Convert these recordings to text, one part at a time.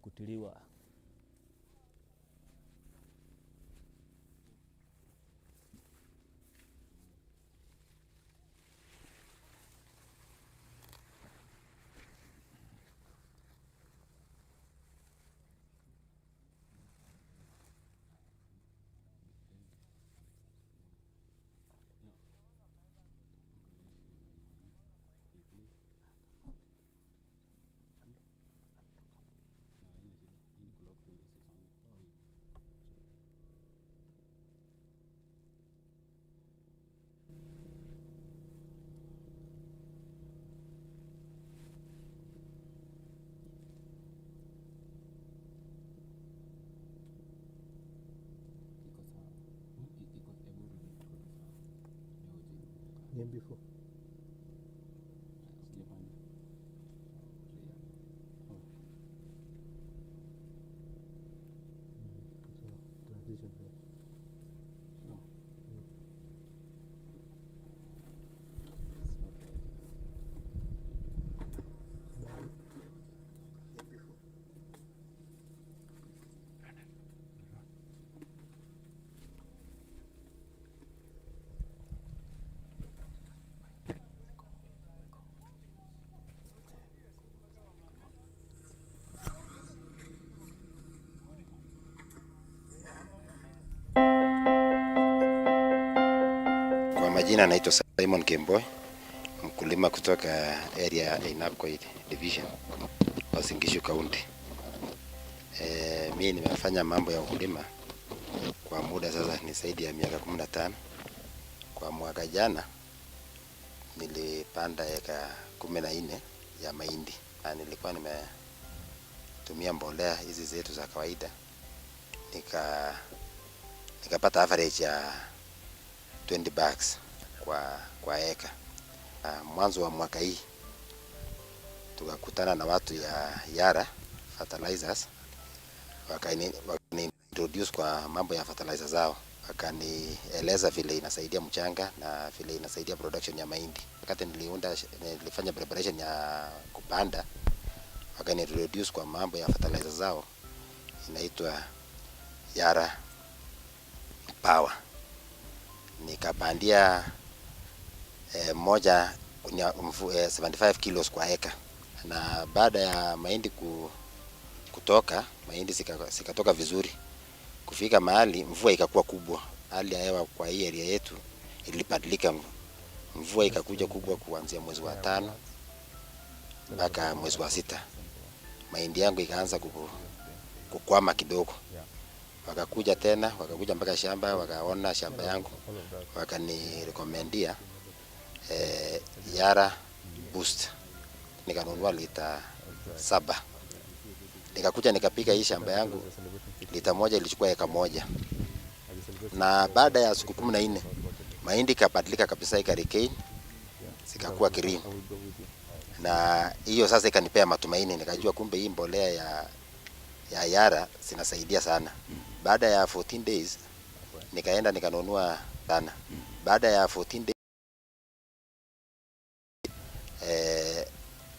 kutiliwa. Before. Kwa majina naitwa Simon Kemboy, mkulima kutoka area ya Inapkoid Division, Uasin Gishu County. Mimi nimefanya mambo ya ukulima kwa muda sasa ni zaidi ya miaka 15. Kwa mwaka jana nilipanda eka 14 ya mahindi. Nilikuwa nimetumia mbolea hizi zetu za kawaida. Nikapata average ya 20 bags kwa eka. Mwanzo wa mwaka hii tukakutana na watu ya Yara fertilizers, wakani introduce kwa mambo ya fertilizer zao, wakanieleza vile inasaidia mchanga na vile inasaidia production ya mahindi. Wakati nilifanya preparation ya kupanda, wakani introduce kwa mambo ya fertilizer zao, inaitwa Yara Power. Nikapandia moja 75 kilos kwa eka, na baada ya mahindi kutoka, mahindi zikatoka vizuri. Kufika mahali mvua ikakuwa kubwa, hali ya hewa kwa hii area yetu ilibadilika. Mvua ikakuja kubwa kuanzia mwezi wa 5 mpaka mwezi wa 6. Mahindi yangu ikaanza kukwama kidogo. Wakakuja mpaka shamba, wakaona shamba yangu, wakanirekomendia Yara Boost. Nikanunua lita 7. Nikakuja nikapika hii shamba yangu, lita moja ilichukua eka moja. Na baada ya siku 14 mahindi kabadilika kabisa, ikaregain, zikakuwa green. Na hiyo sasa ikanipea matumaini, nikajua kumbe hii mbolea ya Yara zinasaidia sana. Baada ya 14 days nikaenda nikanunua sana. Baada ya 14 days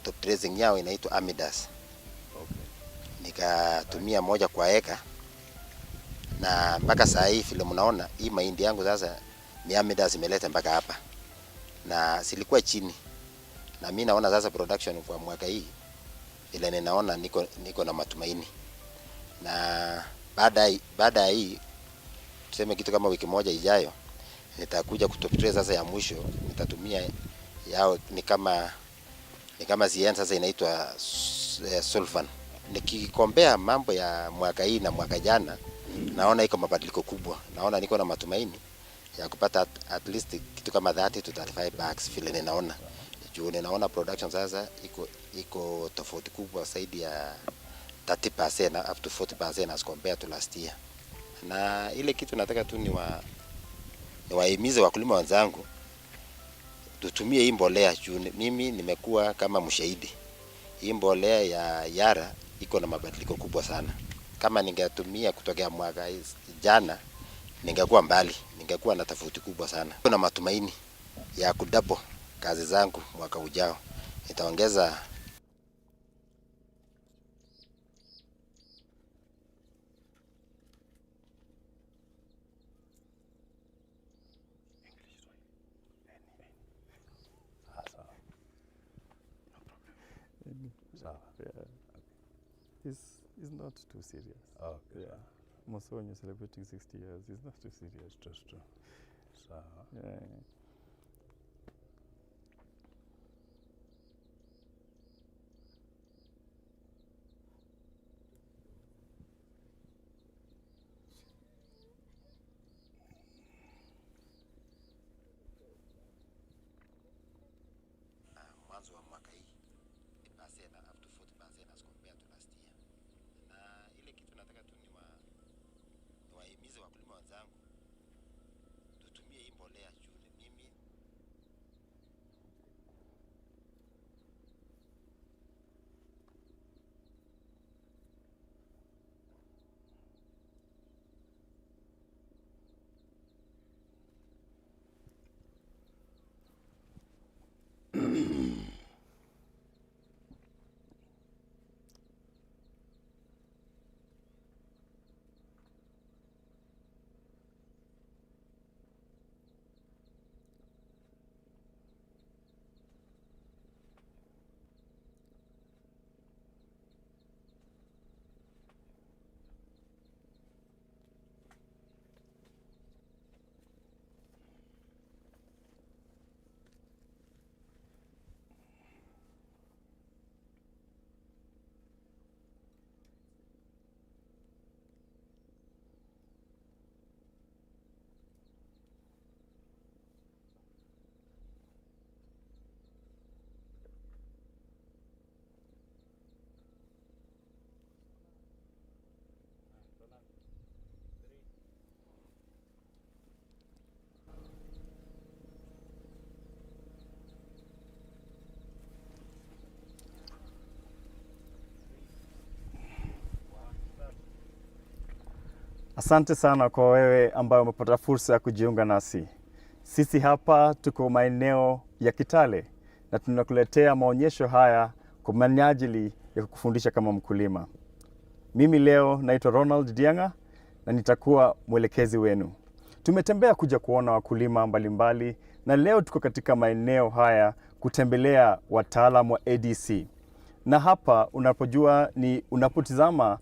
top dressing yao inaitwa Amidas. Nikatumia moja kwa eka, na mpaka saa hii vile mnaona hii mahindi yangu sasa ni Amidas imeleta mpaka hapa, na silikuwa chini. Na mimi naona sasa production kwa mwaka hii ile ninaona niko na matumaini. Na baada ya hii tuseme kitu kama wiki moja ijayo nitakuja kutop dress sasa ya mwisho. Nitatumia yao ni kama CN sasa inaitwa sulfan. Nikikombea mambo ya mwaka hii na mwaka jana, naona iko mabadiliko kubwa. Naona niko na matumaini ya kupata at least kitu kama 30 to 35 bags vile ninaona. Juu ninaona production sasa iko tofauti kubwa zaidi ya 30% up to 40% as compared to last year. Na ile kitu nataka tu ni wahimize wakulima wenzangu tutumie hii mbolea. Juu mimi nimekuwa kama mshahidi. Hii mbolea ya Yara iko na mabadiliko kubwa sana. Kama ningetumia kutokea mwaka jana, ningekuwa mbali, ningekuwa na tofauti kubwa sana. Kuna matumaini ya kudouble kazi zangu mwaka ujao. Nitaongeza Sawa. Yeah. He's not too serious. Okay. Yeah. Most when you're celebrating 60 years, he's not too serious. True. Sawa. Yeah. Mwanzo wa mwaka hii percent up to 40% as compared to last year. Na ile kitu nataka tu niwahimize wakulima wenzangu tutumie hii mbolea juu mimi Asante sana kwa wewe ambaye umepata fursa ya kujiunga nasi. Sisi hapa tuko maeneo ya Kitale na tunakuletea maonyesho haya kwa minajili ya kukufundisha kama mkulima. Mimi leo naitwa Ronald Dianga na nitakuwa mwelekezi wenu. Tumetembea kuja kuona wakulima mbalimbali na leo tuko katika maeneo haya kutembelea wataalamu wa ADC. Na hapa unapotizama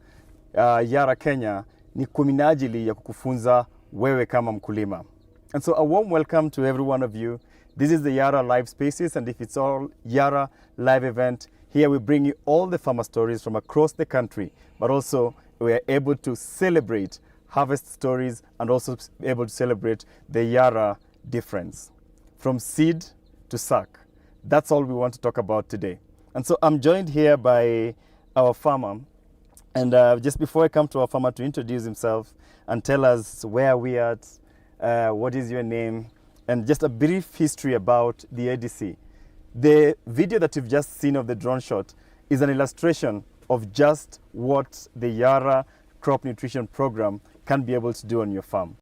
Yara Kenya ni kwa minajili ya kukufunza wewe kama mkulima. And so a warm welcome to every one of you. This is the Yara Live Spaces, and if it's all Yara live event, here we bring you all the farmer stories from across the country, but also we are able to celebrate harvest stories and also able to celebrate the Yara difference. From seed to sack. That's all we want to talk about today. And so I'm joined here by our farmer. And just before I come to our farmer to introduce himself and tell us where we are at, what is your name, and just a brief history about the ADC. The video that you've just seen of the drone shot is an illustration of just what the Yara crop nutrition program can be able to do on your farm.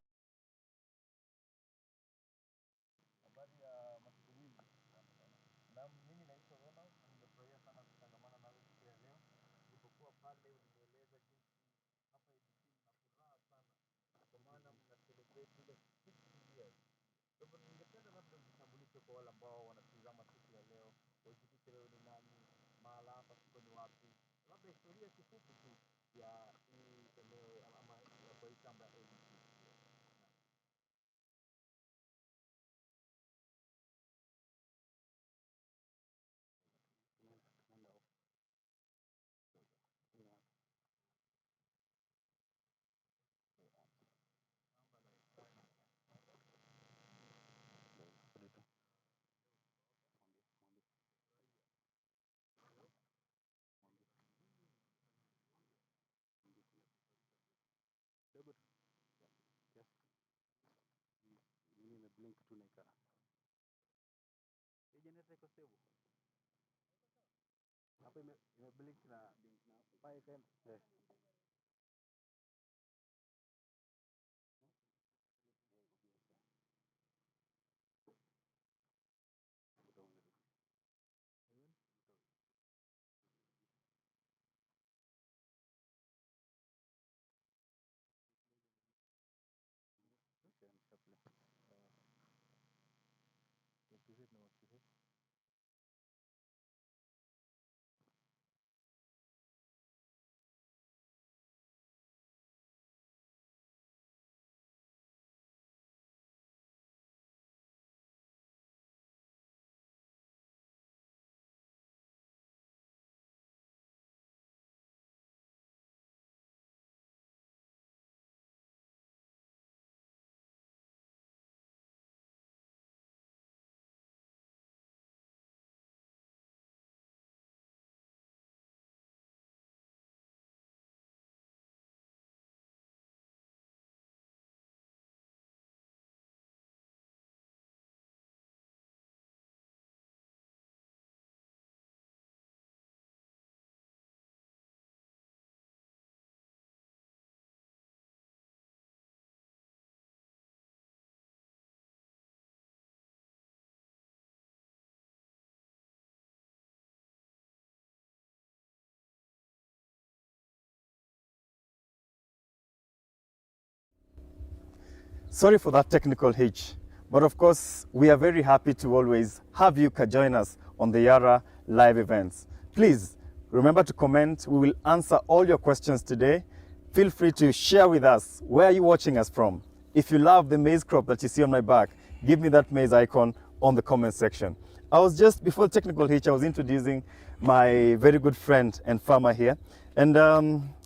Sorry for that technical hitch, but of course, we are very happy to always have you join us on the Yara live events. Please remember to comment. We will answer all your questions today. Feel free to share with us where are you watching us from. If you love the maize crop that you see on my back, give me that maize icon on the comment section. I was just, before technical hitch, I was introducing my very good friend and farmer here. And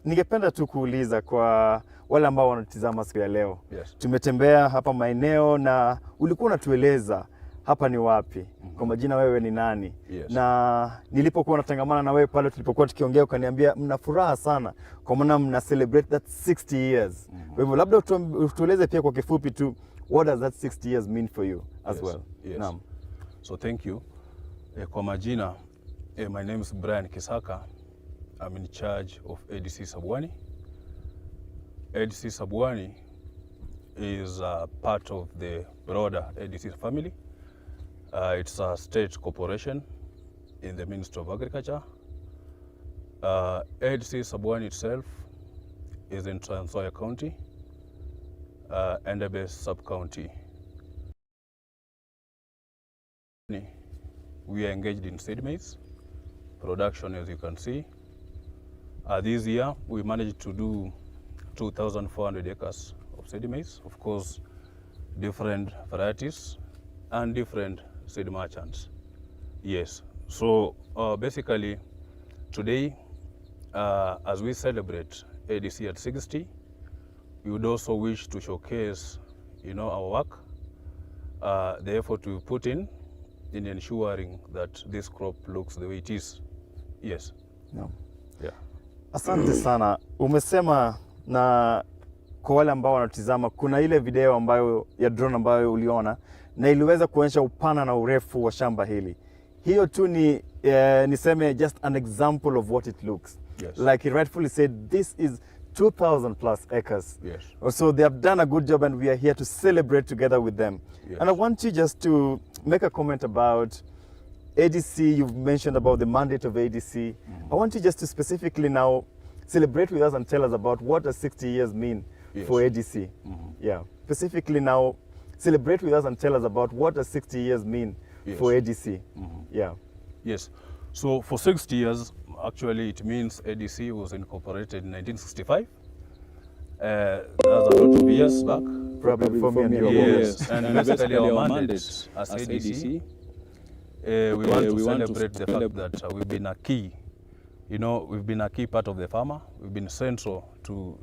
ningependa tu kuuliza kwa wale ambao wanatizama siku ya leo. Yes. Tumetembea hapa maeneo na ulikuwa unatueleza hapa ni wapi, kwa majina wewe ni nani. Yes. Na nilipokuwa natangamana na wewe pale tulipokuwa tukiongea ukaniambia mna furaha sana kwa maana mna celebrate that 60 years. Kwa hivyo labda tueleze pia kwa kifupi tu, what does that 60 years mean for you as well? Yes. Naam. So thank you. Kwa majina, my name is Brian Kisaka. I'm in charge of ADC Sabwani. ADC Sabwani is part of the broader ADC family. It's a state corporation in the Ministry of Agriculture. ADC Sabwani itself is in Trans Nzoia County, Endebe sub-county. We are engaged in seed maize production, as you can see. This year, we managed to do 2,400 acres of seed maize, of course, different varieties and different seed merchants. Yes, so basically, today, as we celebrate ADC at 60, we would also wish to showcase, our work, the effort we put in ensuring that this crop looks the way it is. Yes. No. Yeah. Asante sana. Umesema na kwa wale ambao wanatizama, kuna ile video ambayo ya drone ambayo uliona na iliweza kuonyesha upana na urefu wa shamba hili. Hiyo tu ni niseme just an example of what it looks. Yes. Like he rightfully said, this is 2,000 plus acres. Yes. So they have done a good job and we are here to celebrate together with them. Yes. And I want you just to make a comment about ADC. You've mentioned about the mandate of ADC. I want you just to specifically now celebrate with us and tell us about what does 60 years mean for ADC. Yeah. Specifically now, celebrate with us and tell us about what does 60 years mean for ADC. Yeah. Yes. So for 60 years, actually it means ADC was incorporated in 1965. That's a lot of years back. Probably before me and you. Yes. And basically our mandate as ADC, we want to celebrate the fact that we've been a key, we've been a key part of the farmer. We've been central to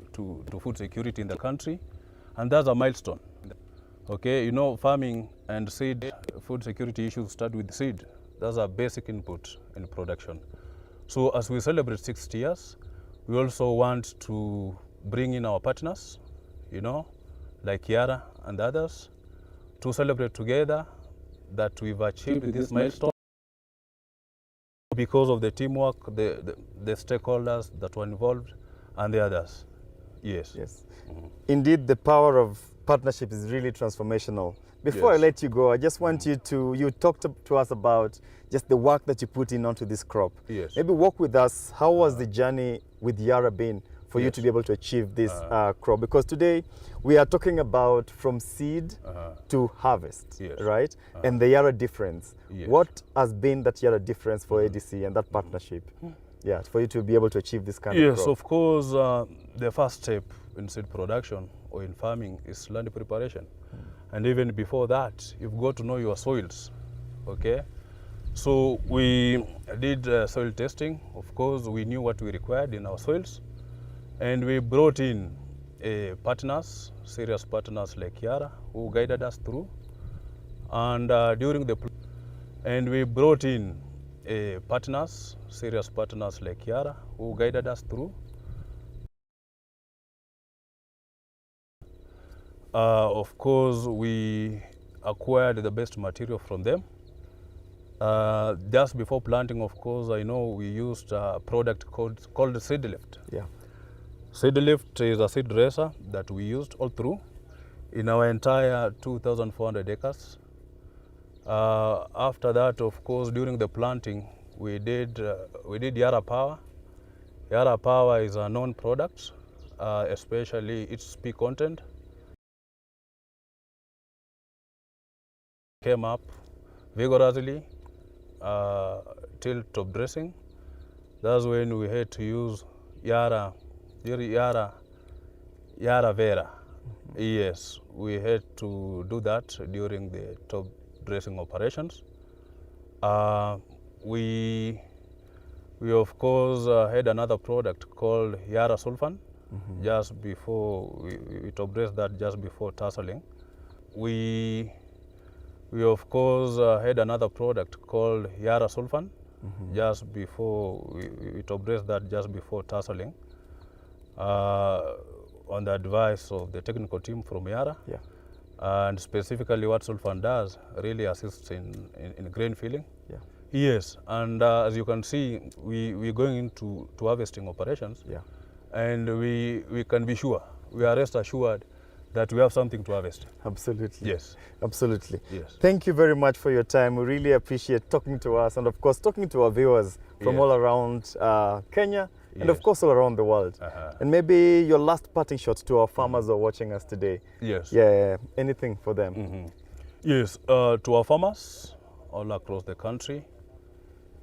food security in the country. And that's a milestone. Okay, farming and seed, food security issues start with seed. That's a basic input in production. So as we celebrate 60 years, we also want to bring in our partners, like Yara and others, to celebrate together that we've achieved this milestone because of the teamwork, the stakeholders that were involved, and the others. Yes. Yes. Indeed, the power of partnership is really transformational. Before I let you go, I just want you talked to us about just the work that you put in onto this crop. Yes. Maybe walk with us. How was the journey with Yara been for you to be able to achieve this crop? Because today we are talking about from seed to harvest, right? And the Yara difference. What has been that Yara difference for ADC and that partnership? Yeah, for you to be able to achieve this kind of crop. Yes, of course, the first step in seed production or in farming is land preparation. And even before that, you've got to know your soils, okay? So we did soil testing. Of course, we knew what we required in our soils. And we brought in partners, serious partners like Yara, who guided us through. And we brought in partners, serious partners like Yara, who guided us through. Of course, we acquired the best material from them. Just before planting, of course, I know we used a product called Seed Lift. Yeah. Seed Lift is a seed dresser that we used all through in our entire 2,400 acres. After that, of course, during the planting, we did Yara Power. Yara Power is a known product, especially its P content. came up vigorously till top dressing. That's when we had to use Yara Vera. Yes, we had to do that during the top dressing operations. We of course had another product called Yara sulfan just before we top dressed that just before tasseling. We of course had another product called Yara sulfan just before we top dressed that just before tasseling. On the advice of the technical team from Yara. Yeah. And specifically what sulfan does really assists in grain filling. Yeah. Yes, and as you can see, we're going into harvesting operations. Yeah. And we can be sure, we are rest assured that we have something to harvest. Absolutely. Yes. Absolutely. Yes. Thank you very much for your time. We really appreciate talking to us and of course talking to our viewers from all around Kenya and of course all around the world. And maybe your last parting shot to our farmers who are watching us today. Yes. Yeah, anything for them. Yes, to our farmers all across the country,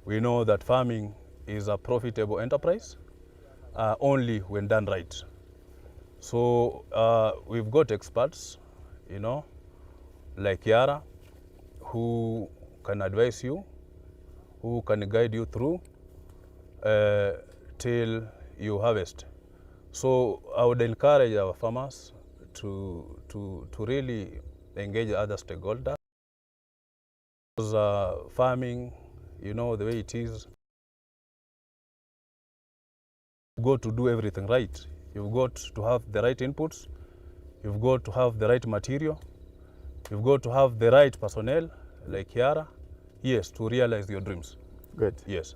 we know that farming is a profitable enterprise only when done right. So we've got experts, you know, like Yara, who can advise you, who can guide you through till you harvest. So I would encourage our farmers to really engage other stakeholders. Because farming, you know, the way it is, you've got to do everything right. You've got to have the right inputs, you've got to have the right material, you've got to have the right personnel like Yara, yes, to realize your dreams. Good. Yes.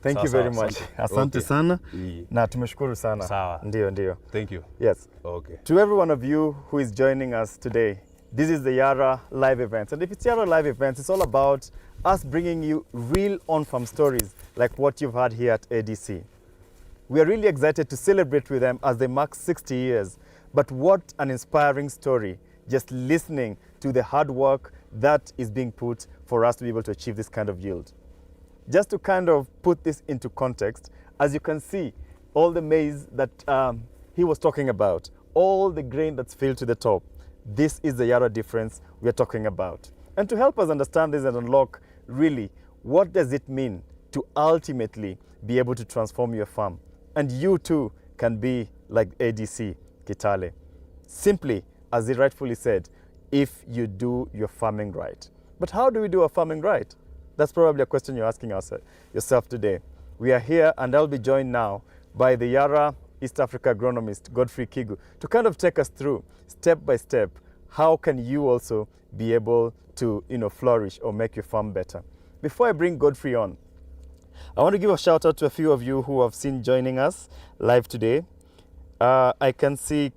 Thank you very much. Asante sana. Na tumeshukuru sana. Sawa. Ndio. Thank you. Yes. Okay. To every one of you who is joining us today, this is the Yara live event. And if it's Yara live events, it's all about us bringing you real on-farm stories like what you've had here at ADC. We are really excited to celebrate with them as they mark 60 years. But what an inspiring story, just listening to the hard work that is being put for us to be able to achieve this kind of yield. Just to kind of put this into context, as you can see, all the maize that he was talking about, all the grain that's filled to the top, this is the Yara difference we are talking about. And to help us understand this and unlock really what does it mean to ultimately be able to transform your farm, and you too can be like ADC Kitale. Simply, as he rightfully said, if you do your farming right. But how do we do our farming right? That's probably a question you're asking yourself today. We are here and I'll be joined now by the Yara East Africa agronomist, Godfrey Kigu, to kind of take us through step by step, how can you also be able to flourish or make your farm better. Before I bring Godfrey on, I want to give a shout out to a few of you who have seen joining us live today. I can see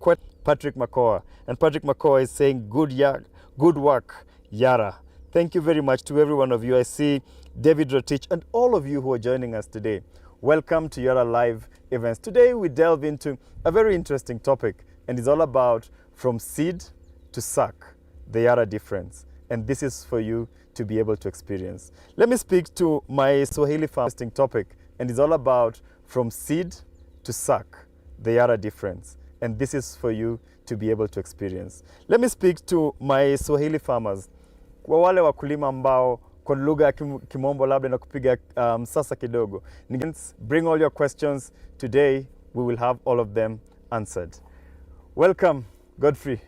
Patrick Makoa, and Patrick Makoa is saying, good work, Yara. Thank you very much to every one of you. I see David Rotich and all of you who are joining us today. Welcome to Yara Live events. Today we delve into a very interesting topic, and it's all about from seed to suck, the Yara difference. And this is for you to be able to experience. Let me speak to my Swahili farm interesting topic, and it's all about from seed to suck, the Yara difference. And this is for you to be able to experience. Let me speak to my Swahili farmers, kwa wale wakulima ambao kwa lugha ya kimombo labda na kupiga sasa kidogo. Bring all your questions. Today we will have all of them answered. Welcome, Godfrey.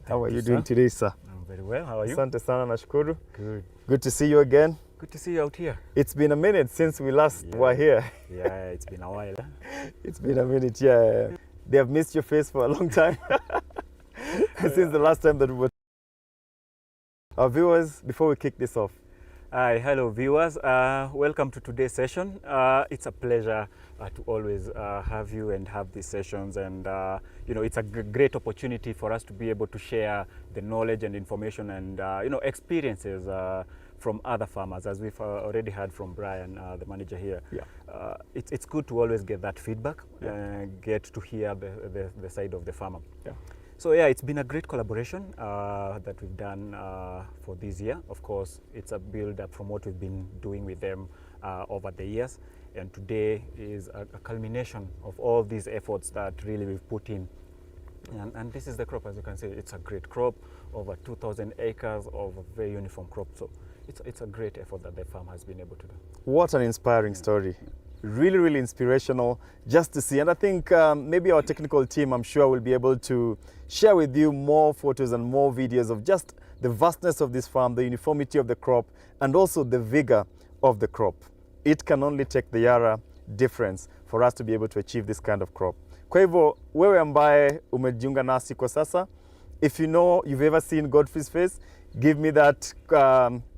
How are you doing today, sir? I'm very well. How are you? Asante sana, nashukuru. Good. Good to see you again. Good to see you out here. It's been a minute since we last were here. Yeah, it's been a while. It's been a minute, yeah. They have missed your face for a long time. Since the last time that we were. Our viewers, before we kick this off. Hi, hello viewers. Welcome to today's session. It's a pleasure to always have you and have these sessions, and it's a great opportunity for us to be able to share the knowledge and information and experiences from other farmers, as we've already heard from Brian, the manager here. Yeah. It's good to always get that feedback, get to hear the side of the farmer. Yeah. So yeah, it's been a great collaboration that we've done for this year. Of course, it's a build-up from what we've been doing with them over the years. And today is a culmination of all these efforts that really we've put in. And this is the crop, as you can see. It's a great crop, over 2,000 acres of a very uniform crop. So it's a great effort that the farm has been able to do. What an inspiring story. Really, really inspirational just to see. And I think maybe our technical team, I'm sure, will be able to share with you more photos and more videos of just the vastness of this farm, the uniformity of the crop, and also the vigor of the crop. It can only take the Yara difference for us to be able to achieve this kind of crop. Kwa hivyo, wewe ambaye umejiunga nasi kwa sasa, if you know you've ever seen Godfrey's face, give me that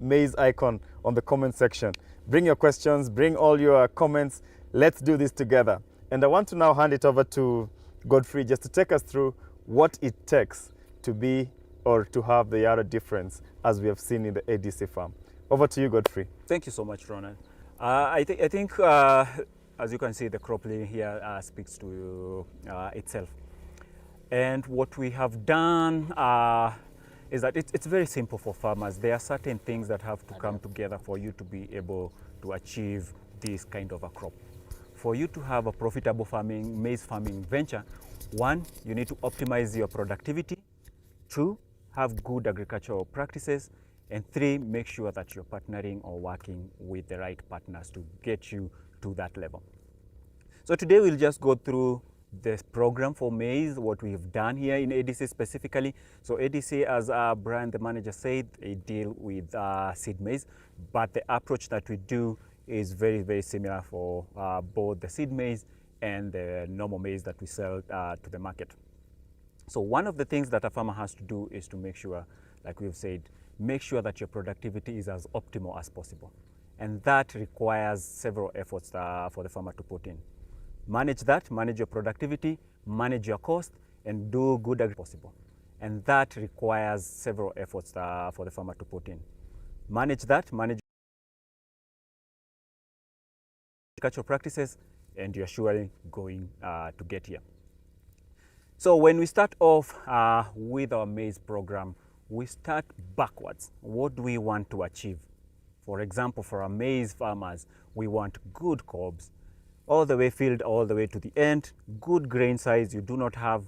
maize icon on the comment section. Bring your questions, bring all your comments. Let's do this together. And I want to now hand it over to Godfrey just to take us through what it takes to be or to have the Yara difference as we have seen in the ADC farm. Over to you, Godfrey. Thank you so much, Ronan. I think as you can see, the crop here speaks to itself. And what we have done is that it's very simple for farmers. There are certain things that have to come together for you to be able to achieve this kind of a crop. For you to have a profitable maize farming venture, one, you need to optimize your productivity. Two, have good agricultural practices. And three, make sure that you're partnering or working with the right partners to get you to that level. So today we'll just go through this program for maize, what we've done here in ADC specifically. So ADC, as Brian, the manager, said, they deal with seed maize, but the approach that we do is very, very similar for both the seed maize and the normal maize that we sell to the market. So one of the things that a farmer has to do is to make sure, like we've said, make sure that your productivity is as optimal as possible. And that requires several efforts for the farmer to put in. Manage that, manage your productivity, manage your cost, and do good as possible. And that requires several efforts for the farmer to put in. Manage that, manage agricultural practices, and you're surely going to get here. So when we start off with our maize program, we start backwards. What do we want to achieve? For example, for our maize farmers, we want good cobs, all the way filled all the way to the end, good grain size. You do not have,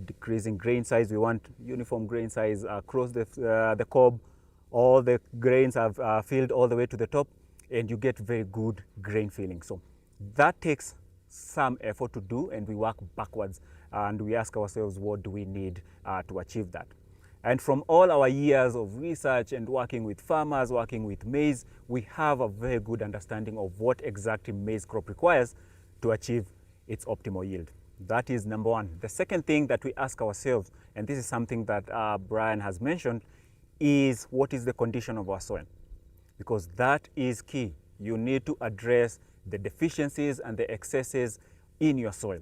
decreasing grain size. We want uniform grain size across the cob. All the grains are filled all the way to the top, and you get very good grain filling. So that takes some effort to do, and we work backwards, and we ask ourselves, what do we need to achieve that? And from all our years of research and working with farmers, working with maize, we have a very good understanding of what exactly maize crop requires to achieve its optimal yield. That is number one. The second thing that we ask ourselves, and this is something that Brian has mentioned, is what is the condition of our soil? Because that is key. You need to address the deficiencies and the excesses in your soil.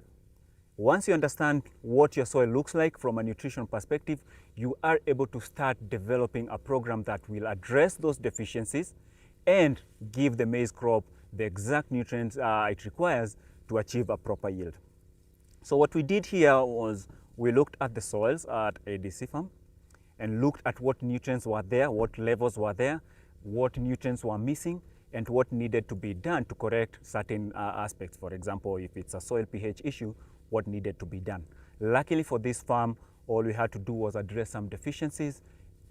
Once you understand what your soil looks like from a nutrition perspective, you are able to start developing a program that will address those deficiencies and give the maize crop the exact nutrients it requires to achieve a proper yield. So what we did here was we looked at the soils at ADC farm and looked at what nutrients were there, what levels were there, what nutrients were missing, and what needed to be done to correct certain aspects. For example, if it's a soil pH issue, what needed to be done. Luckily for this farm, all we had to do was address some deficiencies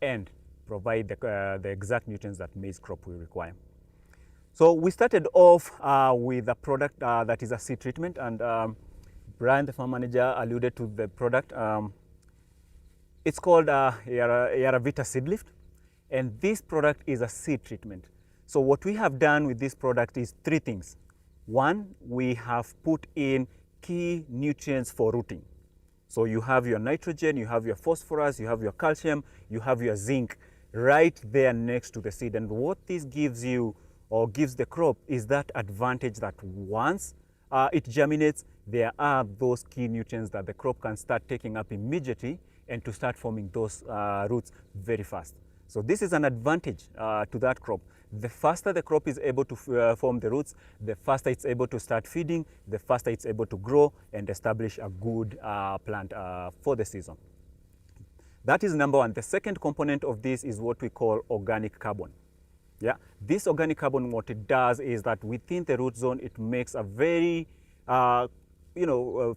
and provide the exact nutrients that maize crop will require. So we started off with a product that is a seed treatment, and Brian, the farm manager, alluded to the product. It's called Yara Vita Seed Lift, and this product is a seed treatment. So what we have done with this product is three things. One, we have put in key nutrients for rooting. So you have your nitrogen, you have your phosphorus, you have your calcium, you have your zinc right there next to the seed. And what this gives you or gives the crop is that advantage that once it germinates, there are those key nutrients that the crop can start taking up immediately and to start forming those roots very fast. So this is an advantage to that crop. The faster the crop is able to form the roots, the faster it's able to start feeding, the faster it's able to grow and establish a good plant for the season. That is number one. The second component of this is what we call organic carbon. Yeah, this organic carbon, what it does is that within the root zone, it makes a very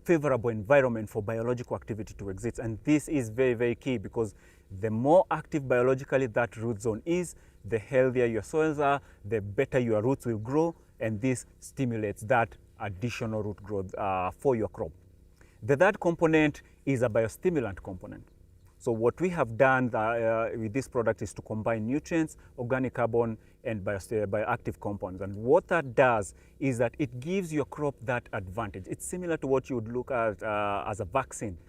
favorable environment for biological activity to exist. And this is very, very key, because the more active biologically that root zone is, the healthier your soils are, the better your roots will grow, and this stimulates that additional root growth for your crop. The third component is a biostimulant component. So what we have done with this product is to combine nutrients, organic carbon, and bioactive compounds. And what that does is that it gives your crop that advantage. It's similar to what you would look at as a vaccine,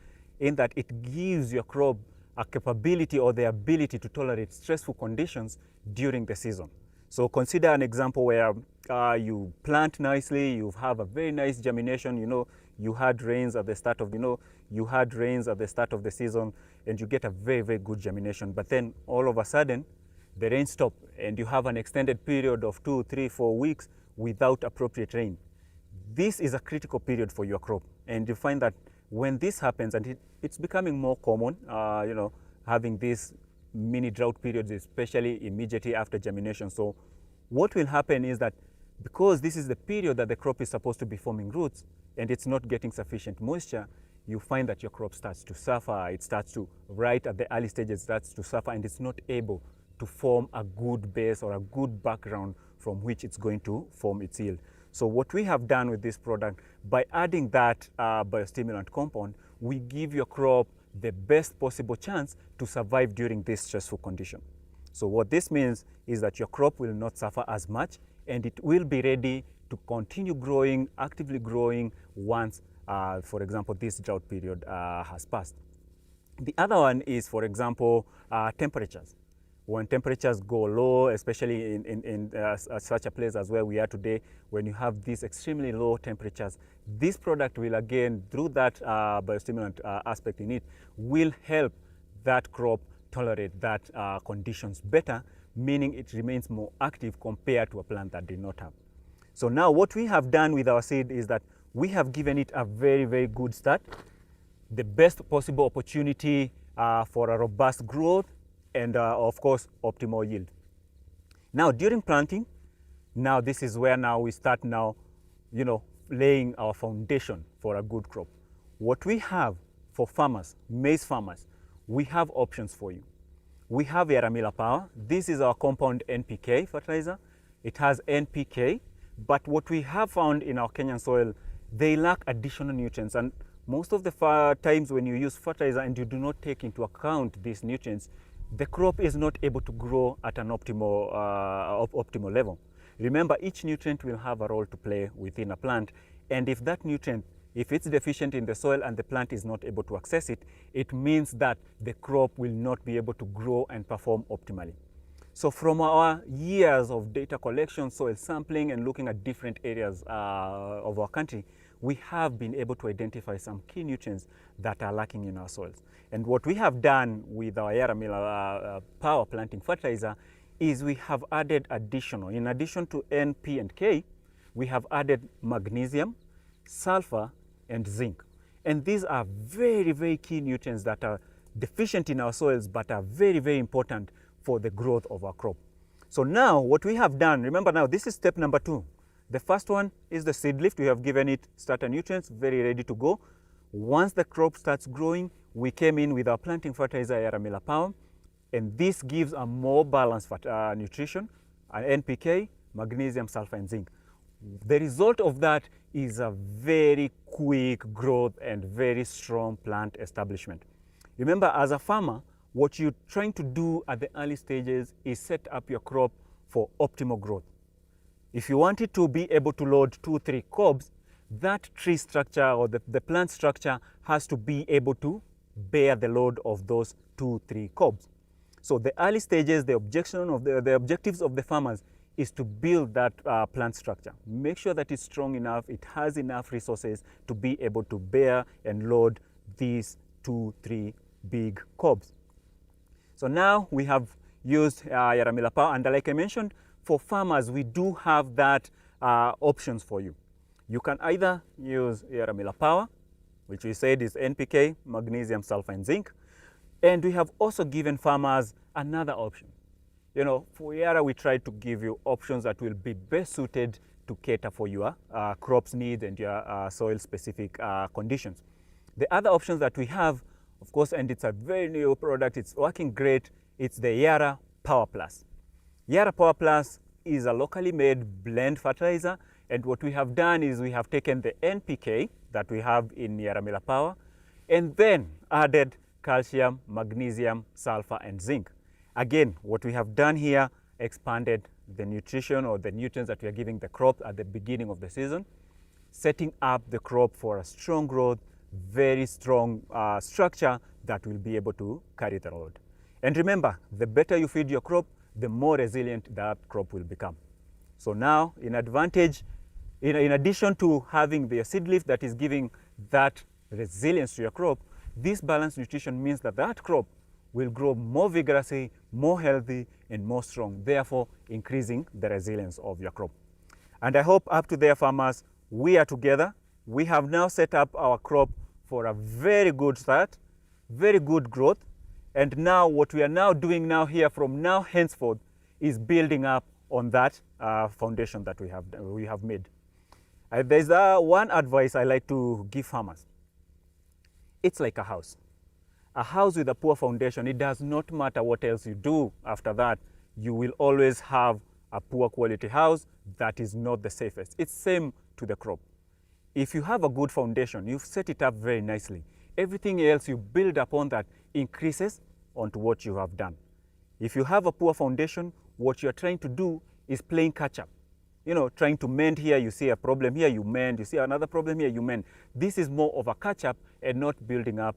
in that it gives your crop a capability or the ability to tolerate stressful conditions during the season. So consider an example where you plant nicely, you have a very nice germination, you had rains at the start of, the season, and you get a very, very good germination. But then all of a sudden, the rain stops, and you have an extended period of 2, 3, 4 weeks without appropriate rain. This is a critical period for your crop. And you find that when this happens, and it's becoming more common, having these mini drought periods, especially immediately after germination. So what will happen is that because this is the period that the crop is supposed to be forming roots, and it's not getting sufficient moisture, you find that your crop starts to suffer. It starts to, right at the early stages, starts to suffer, and it's not able to form a good base or a good background from which it's going to form its yield. So what we have done with this product, by adding that biostimulant compound, we give your crop the best possible chance to survive during this stressful condition. So what this means is that your crop will not suffer as much, and it will be ready to continue growing, actively growing, once, for example, this drought period has passed. The other one is, for example, temperatures. When temperatures go low, especially in such a place as where we are today, when you have these extremely low temperatures, this product will, again, through that biostimulant aspect in it, will help that crop tolerate that conditions better, meaning it remains more active compared to a plant that did not have. So now what we have done with our seed is that we have given it a very, very good start, the best possible opportunity for a robust growth, and of course, optimal yield. Now, during planting, now this is where now we start laying our foundation for a good crop. What we have for farmers, maize farmers, we have options for you. We have Yara Power. This is our compound NPK fertilizer. It has NPK, but what we have found in our Kenyan soil, they lack additional nutrients. And most of the times when you use fertilizer and you do not take into account these nutrients, the crop is not able to grow at an optimal level. Remember, each nutrient will have a role to play within a plant, and if that nutrient, if it's deficient in the soil and the plant is not able to access it, it means that the crop will not be able to grow and perform optimally. So from our years of data collection, soil sampling, and looking at different areas of our country, we have been able to identify some key nutrients that are lacking in our soils. And what we have done with our Yara Power planting fertilizer is we have added additional, in addition to N, P, and K, we have added magnesium, sulfur, and zinc. And these are very, very key nutrients that are deficient in our soils, but are very, very important for the growth of our crop. So now what we have done, remember now this is step number 2. The first one is the seed lift. We have given it starter nutrients, very ready to go. Once the crop starts growing, we came in with our planting fertilizer, Yara Power, and this gives a more balanced nutrition, an NPK, magnesium, sulfur, and zinc. The result of that is a very quick growth and very strong plant establishment. Remember, as a farmer, what you're trying to do at the early stages is set up your crop for optimal growth. If you want it to be able to load 2-3 cobs, that tree structure or the plant structure has to be able to bear the load of those 2-3 cobs. So the early stages, the objectives of the farmers is to build that plant structure. Make sure that it's strong enough, it has enough resources to be able to bear and load these 2-3 big cobs. So now we have used Yara Power, and like I mentioned, for farmers, we do have that options for you. You can either use Yara Power, which we said is NPK, magnesium, sulfur, and zinc. And we have also given farmers another option. You know, for Yara, we try to give you options that will be best suited to cater for your crops needs and your soil-specific conditions. The other options that we have, of course, and it's a very new product, it's working great, it's the Yara Power Plus. Yara Power Plus is a locally made blend fertilizer, and what we have done is we have taken the NPK that we have in Yara Miller Power and then added calcium, magnesium, sulfur, and zinc. Again, what we have done here, expanded the nutrition or the nutrients that we are giving the crop at the beginning of the season, setting up the crop for a strong growth, very strong structure that will be able to carry the load. And remember, the better you feed your crop, the more resilient that crop will become. So now, in addition to having the seed leaf that is giving that resilience to your crop, this balanced nutrition means that that crop will grow more vigorously, more healthy, and more strong, therefore increasing the resilience of your crop. And I hope up to there, farmers, we are together. We have now set up our crop for a very good start, very good growth. And now what we are now doing now here from now henceforth is building up on that foundation that we have made. There's one advice I like to give farmers. It's like a house. A house with a poor foundation, it does not matter what else you do after that, you will always have a poor quality house that is not the safest. It's same to the crop. If you have a good foundation, you've set it up very nicely. Everything else you build upon that increases onto what you have done. If you have a poor foundation, what you're trying to do is playing catch up. You know, trying to mend here, you see a problem here, you mend, you see another problem here, you mend. This is more of a catch up and not building up,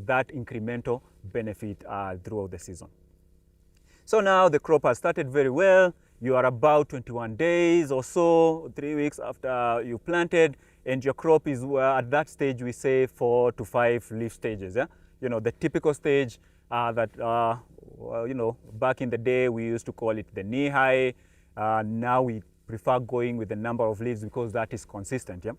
that incremental benefit throughout the season. So now the crop has started very well. You are about 21 days or so, 3 weeks after you planted, and your crop is at that stage, we say 4 to 5 leaf stages. Yeah, you know, the typical stage back in the day we used to call it the knee high. Now we prefer going with the number of leaves because that is consistent. Yeah,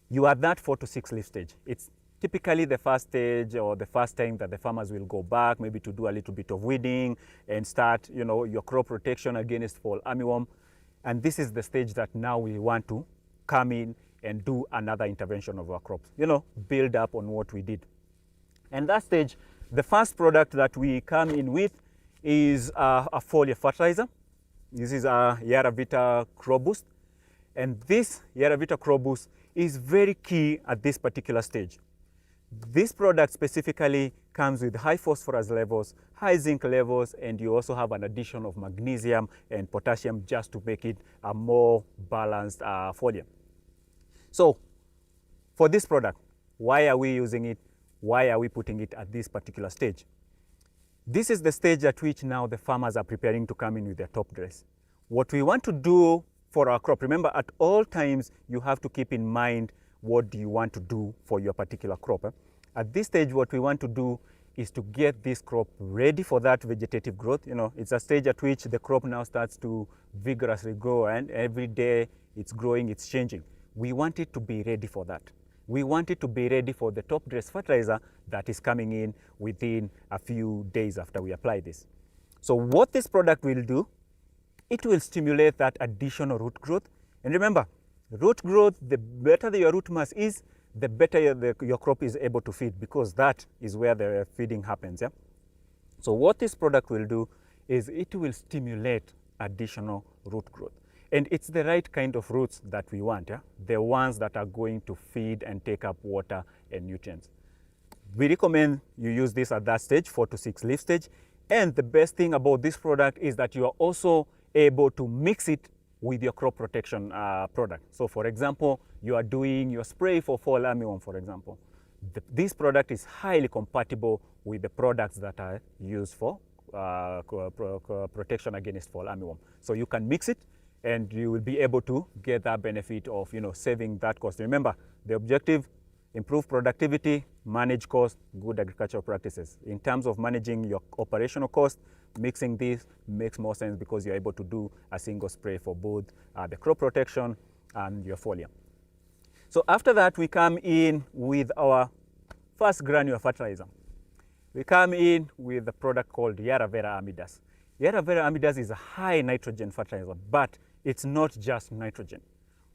you are at that 4 to 6 leaf stage. It's typically the first stage or the first time that the farmers will go back maybe to do a little bit of weeding and start, your crop protection against fall armyworm. And this is the stage that now we want to come in and do another intervention of our crops, build up on what we did. And that stage, the first product that we come in with is a foliar fertilizer. This is a Yara Vita Crop Boost. And this Yara Vita Crop Boost is very key at this particular stage. This product specifically comes with high phosphorus levels, high zinc levels, and you also have an addition of magnesium and potassium just to make it a more balanced foliar. So for this product, why are we using it? Why are we putting it at this particular stage? This is the stage at which now the farmers are preparing to come in with their top dress. What we want to do for our crop, remember at all times you have to keep in mind what do you want to do for your particular crop. At this stage, what we want to do is to get this crop ready for that vegetative growth. It's a stage at which the crop now starts to vigorously grow, and every day it's growing, it's changing. We want it to be ready for that. We want it to be ready for the top dress fertilizer that is coming in within a few days after we apply this. So what this product will do, it will stimulate that additional root growth. And remember, root growth, the better your root mass is, the better your crop is able to feed, because that is where the feeding happens. Yeah? So what this product will do is it will stimulate additional root growth. And it's the right kind of roots that we want, yeah? The ones that are going to feed and take up water and nutrients. We recommend you use this at that stage, 4 to 6 leaf stage. And the best thing about this product is that you are also able to mix it with your crop protection product. So for example, you are doing your spray for fall armyworm, for example. This product is highly compatible with the products that are used for protection against fall armyworm. So you can mix it and you will be able to get that benefit of saving that cost. Remember, the objective, improve productivity, manage cost, good agricultural practices. In terms of managing your operational cost, mixing this makes more sense because you're able to do a single spray for both the crop protection and your foliar. So after that, we come in with our first granular fertilizer. we come in with a product called Yara amidase. Yara amidase is a high nitrogen fertilizer, but it's not just nitrogen.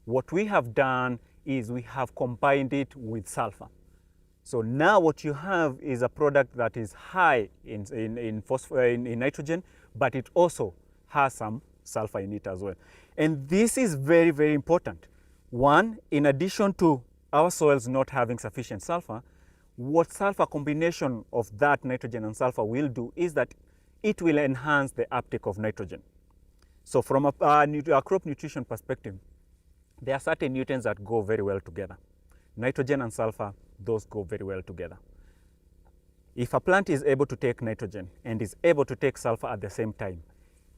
What we have done is we have combined it with sulfur. So now what you have is a product that is high in nitrogen, but it also has some sulfur in it as well. And this is very, very important. One, in addition to our soils not having sufficient sulfur, what sulfur combination of that nitrogen and sulfur will do is that it will enhance the uptake of nitrogen. So from a crop nutrition perspective, there are certain nutrients that go very well together. Nitrogen and sulfur, those go very well together. If a plant is able to take nitrogen and is able to take sulfur at the same time,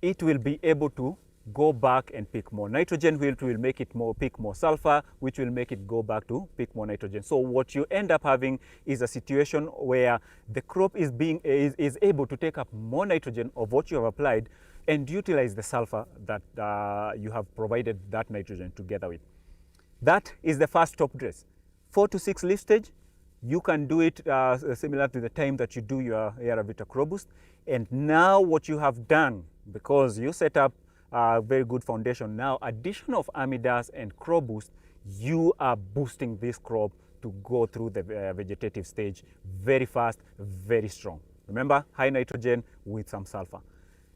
it will be able to go back and pick more nitrogen, which will make it pick more sulfur, which will make it go back to pick more nitrogen. So what you end up having is a situation where the crop is able to take up more nitrogen of what you have applied and utilize the sulfur that you have provided that nitrogen together with. That is the first top dress. 4 to 6 leaf stage, you can do it similar to the time that you do your Yara Vita Crop Boost. And now what you have done, because you set up a very good foundation, now addition of amidase and crop boost, you are boosting this crop to go through the vegetative stage very fast, very strong. Remember, high nitrogen with some sulfur.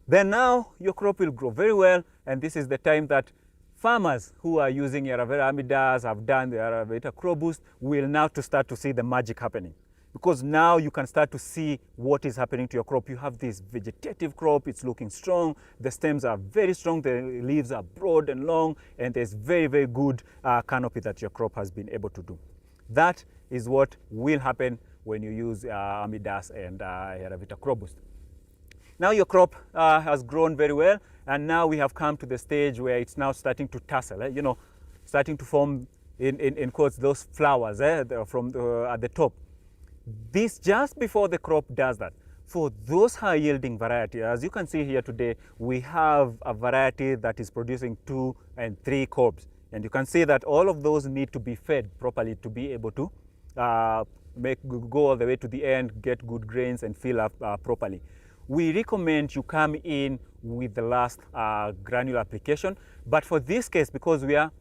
Then now your crop will grow very well, and this is the time that farmers who are using Yara amidase, have done the Yara Vita Crop Boost, will now start to see the magic happening. Because now you can start to see what is happening to your crop. You have this vegetative crop, it's looking strong, the stems are very strong, the leaves are broad and long, and there's very, very good canopy that your crop has been able to do. That is what will happen when you use amidase and Yara Vita Crop Boost. Now your crop has grown very well, and now we have come to the stage where it's now starting to tassel, you know, starting to form, in quotes, those flowers from at the top. This just before the crop does that. For those high yielding variety, as you can see here today, we have a variety that is producing 2 and 3 cobs. And you can see that all of those need to be fed properly to be able to go all the way to the end, get good grains and fill up properly. We recommend you come in with the last granular application. But for this case, because we are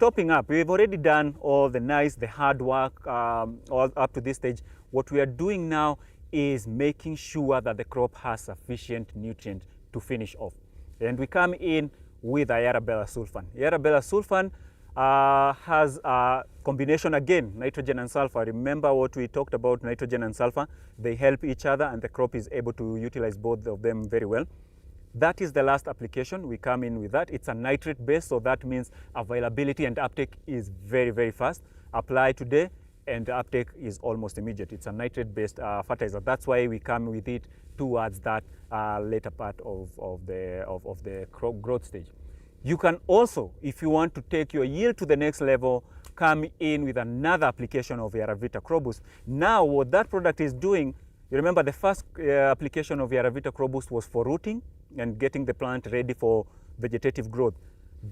topping up, we've already done all the hard work all up to this stage. What we are doing now is making sure that the crop has sufficient nutrient to finish off. And we come in with a Yara sulfan. Yara sulfan has a combination again, nitrogen and sulfur. Remember what we talked about, nitrogen and sulfur. They help each other and the crop is able to utilize both of them very well. That is the last application. We come in with that. It's a nitrate base, so that means availability and uptake is very, very fast. Apply today and the uptake is almost immediate. It's a nitrate-based fertilizer. That's why we come with it towards that later part of the crop growth stage. You can also, if you want to take your yield to the next level, come in with another application of Yara Vita Crop Boost. Now, what that product is doing, you remember the first application of Yara Vita Crop Boost was for rooting and getting the plant ready for vegetative growth.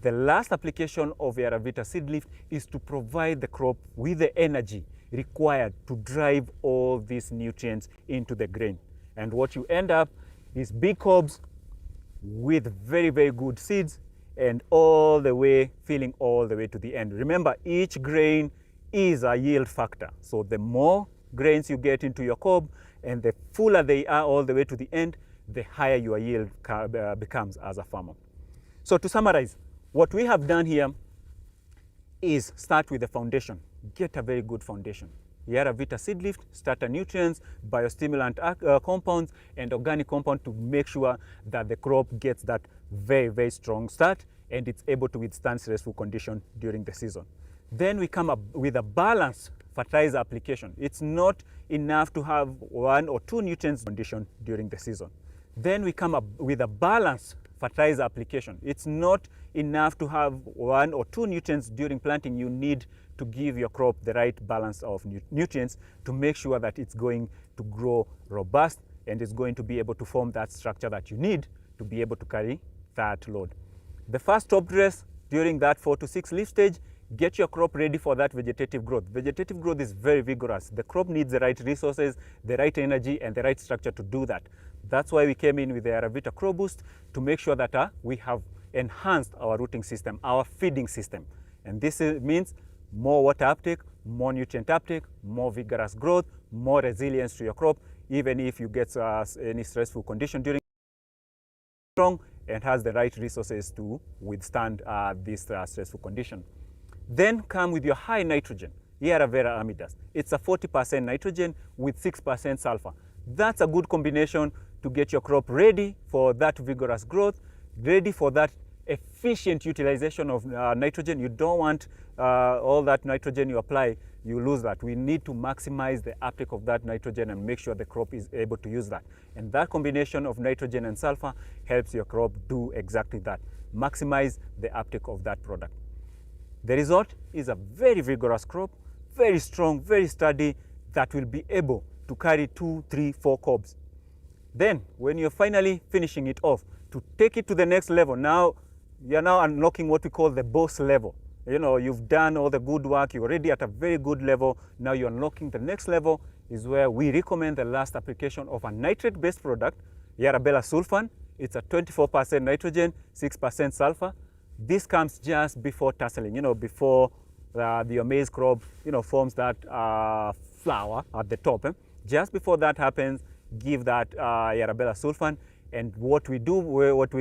The last application of Yara Vita Seed Lift is to provide the crop with the energy required to drive all these nutrients into the grain. And what you end up is big cobs with very, very good seeds and all the way, filling all the way to the end. Remember, each grain is a yield factor. So the more grains you get into your cob and the fuller they are all the way to the end, the higher your yield becomes as a farmer. So to summarize, what we have done here is start with the foundation. Get a very good foundation. Yara Vita Seed Lift, starter nutrients, biostimulant compounds, and organic compound to make sure that the crop gets that very, very strong start and it's able to withstand stressful condition during the season. Then we come up with a balanced fertilizer application. It's not enough to have 1 or 2 nutrients condition during the season. Then we come up with a balanced fertilizer application. It's not enough to have 1 or 2 nutrients during planting. You need to give your crop the right balance of nutrients to make sure that it's going to grow robust and it's going to be able to form that structure that you need to be able to carry that load. The first top dress during that 4 to 6 leaf stage get your crop ready for that vegetative growth. Vegetative growth is very vigorous. The crop needs the right resources, the right energy, and the right structure to do that. That's why we came in with the Yaravita Crop Boost to make sure that we have enhanced our rooting system, our feeding system. And this means more water uptake, more nutrient uptake, more vigorous growth, more resilience to your crop, even if you get any stressful condition during strong and has the right resources to withstand this stressful condition. Then come with your high nitrogen, Yara Vera Amidas. It's a 40% nitrogen with 6% sulfur. That's a good combination to get your crop ready for that vigorous growth, ready for that efficient utilization of nitrogen. You don't want all that nitrogen you apply, you lose that. We need to maximize the uptake of that nitrogen and make sure the crop is able to use that. And that combination of nitrogen and sulfur helps your crop do exactly that. Maximize the uptake of that product. The result is a very vigorous crop, very strong, very sturdy, that will be able to carry 2, 3, 4 cobs. Then, when you're finally finishing it off, to take it to the next level, now you're now unlocking what we call the boss level. You know, you've done all the good work, you're already at a very good level. Now you're unlocking the next level, is where we recommend the last application of a nitrate-based product, Yarabella sulfan. It's a 24% nitrogen, 6% sulfur. This comes just before tasseling, you know, before your maize crop, you know, forms that flower at the top. Just before that happens, give that Yarabella sulfan. And what we do, what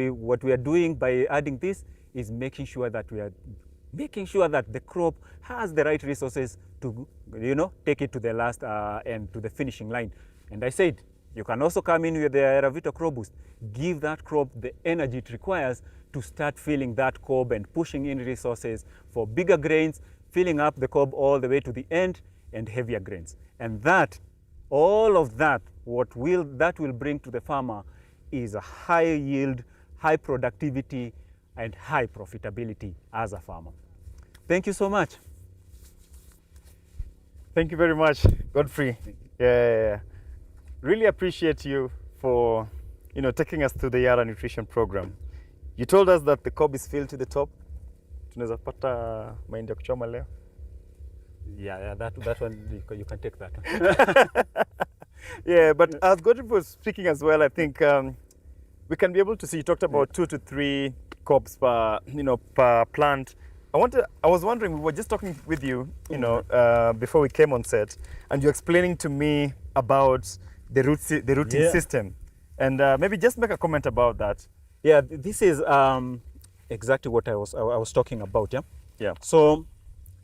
we are doing by adding this is making sure that the crop has the right resources to, you know, take it to the last and to the finishing line. And I said, you can also come in with the Yaravita Crop Boost, give that crop the energy it requires to start filling that cob and pushing in resources for bigger grains, filling up the cob all the way to the end, and heavier grains. And that, all of that, that will bring to the farmer is a high yield, high productivity, and high profitability as a farmer. Thank you so much. Thank you very much, Godfrey. Yeah. Really appreciate you for, you know, taking us through the Yara nutrition program. You told us that the cob is filled to the top. Tunaweza pata mahindi ya kuchoma leo? Yeah, that one you can take that one. Yeah, but as Godfrey was speaking as well, I think we can be able to see, you talked about 2 to 3 cobs per plant. I was wondering, we were just talking with you, you know, before we came on set, and you're explaining to me about the rooting system. And maybe just make a comment about that. Yeah, this is exactly what I was talking about. Yeah. So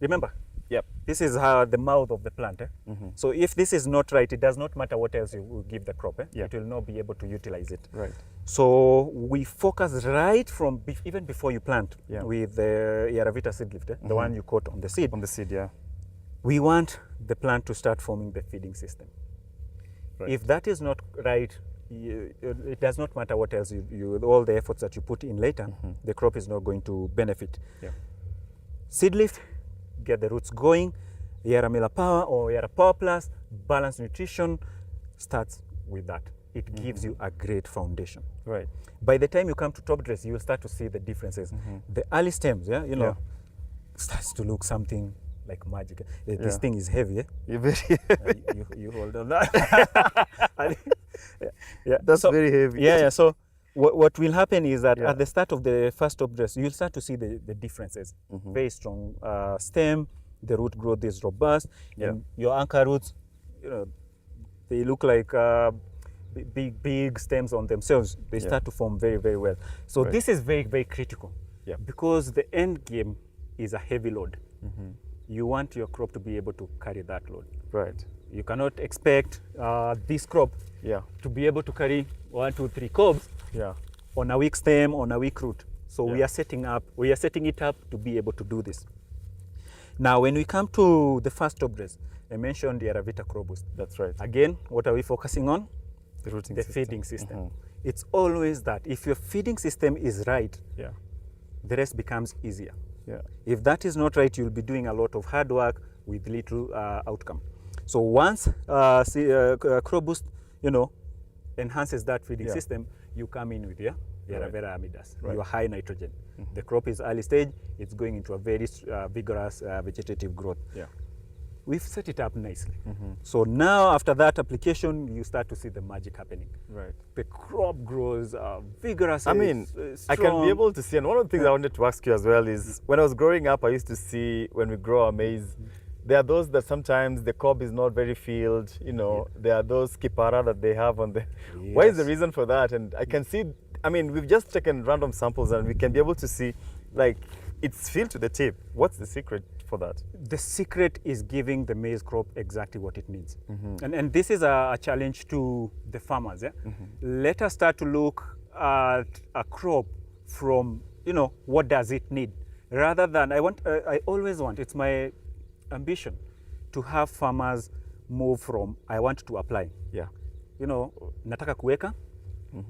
remember, this is the mouth of the plant. So if this is not right, it does not matter what else you will give the crop. It will not be able to utilize it. Right. So we focus right from even before you plant with the Yaravita seed lift, the one you caught on the seed. On the seed, yeah. We want the plant to start forming the feeding system. Right. If that is not right, it does not matter what else all the efforts that you put in later, the crop is not going to benefit. Yeah. Seed lift, get the roots going. Yara Miller Power or Yara Power Plus, balanced nutrition starts with that. It gives you a great foundation. Right. By the time you come to top dress, you will start to see the differences. The early stems, starts to look something like magic. This thing is heavy. You hold on that. That's very heavy. Yeah. So what will happen is that at the start of the first top dress, you'll start to see the differences. Very strong stem, the root growth is robust, and your anchor roots, you know, they look like big stems on themselves. They start to form very, very well. So this is very, very critical because the end game is a heavy load. You want your crop to be able to carry that load. Right. You cannot expect this crop to be able to carry 1, 2, 3 cobs on a weak stem, on a weak root. So we are setting it up to be able to do this. Now, when we come to the first top dress, I mentioned the Yaravita Crop Boost. That's right. Again, what are we focusing on? The rooting system. Feeding system. It's always that. If your feeding system is right, the rest becomes easier. If that is not right, you'll be doing a lot of hard work with little outcome. So once Crop Boost, enhances that feeding system, you come in with your Yara vera amidas. You are high nitrogen. The crop is early stage, it's going into a very vigorous vegetative growth. Yeah. We've set it up nicely. So now after that application, you start to see the magic happening. Right. The crop grows vigorous. I mean, I can be able to see, and one of the things I wanted to ask you as well is, when I was growing up, I used to see when we grow our maize, there are those that sometimes the cob is not very filled, you know, there are those kipara that they have on the... Yes. What is the reason for that? And I can see, I mean, we've just taken random samples and we can be able to see, like, it's filled to the tip. What's the secret for that? The secret is giving the maize crop exactly what it needs. And this is a challenge to the farmers. Yeah? Let us start to look at a crop from, you know, what does it need? Rather than, I always want, it's my ambition to have farmers move from, I want to apply. Yeah. You know, nataka kuweka,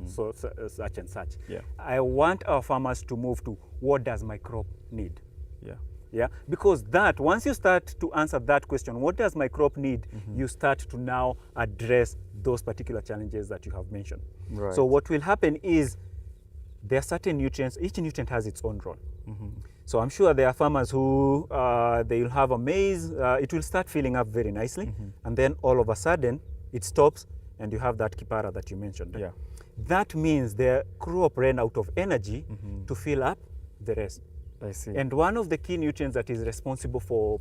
so such and such. Yeah. I want our farmers to move to, what does my crop need? Yeah. Yeah, because that, once you start to answer that question, what does my crop need, you start to now address those particular challenges that you have mentioned. Right. So what will happen is, there are certain nutrients, each nutrient has its own role. So I'm sure there are farmers who, they will have a maize, it will start filling up very nicely, and then all of a sudden, it stops, and you have that kipara that you mentioned. Yeah. That means the crop ran out of energy to fill up the rest. I see. And one of the key nutrients that is responsible for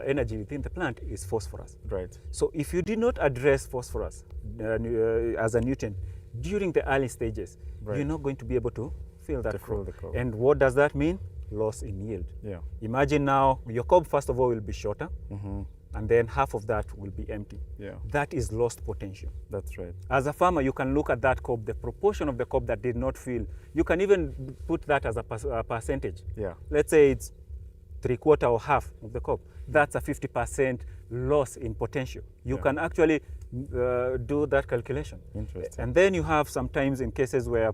energy within the plant is phosphorus. Right. So if you did not address phosphorus as a nutrient during the early stages, you're not going to be able to fill that crop. And what does that mean? Loss in yield. Yeah. Imagine now, your cob first of all will be shorter, and then half of that will be empty. Yeah. That is lost potential. That's right. As a farmer, you can look at that cob, the proportion of the cob that did not fill. You can even put that as a percentage. Yeah. Let's say it's 3/4 or half of the cob. That's a 50% loss in potential. You can actually do that calculation. Interesting. And then you have sometimes in cases where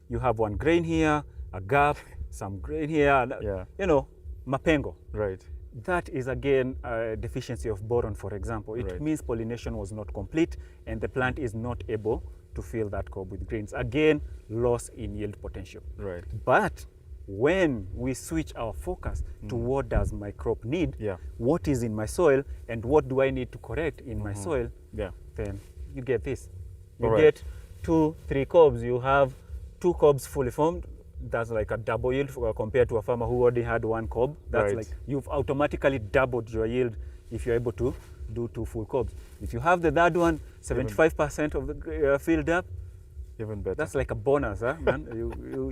you have one grain here, a gap, some grain here, you know, mapengo. Right. That is again a deficiency of boron, for example. It means pollination was not complete and the plant is not able to fill that cob with grains. Again, loss in yield potential. Right. But when we switch our focus to what does my crop need, what is in my soil, and what do I need to correct in my soil, then you get this. You get 2-3 cobs. You have 2 cobs fully formed. That's like a double yield compared to a farmer who already had 1 cob. That's like you've automatically doubled your yield if you're able to do 2 full cobs. If you have the third one, 75% of the filled up, even better. That's like a bonus, huh, man?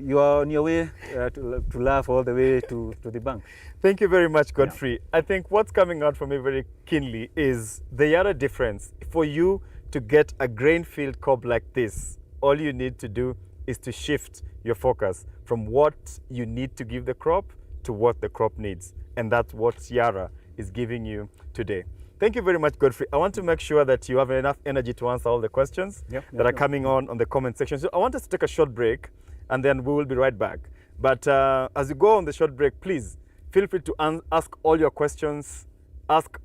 You are on your way to laugh all the way to the bank. Thank you very much, Godfrey. I think what's coming out for me very keenly is the Yara difference. For you to get a grain-filled cob like this, all you need to do is to shift your focus from what you need to give the crop to what the crop needs. And that's what Yara is giving you today. Thank you very much, Godfrey. I want to make sure that you have enough energy to answer all the questions that are coming on the comment section. So I want us to take a short break, and then we will be right back. But as you go on the short break, please feel free to ask all your questions, ask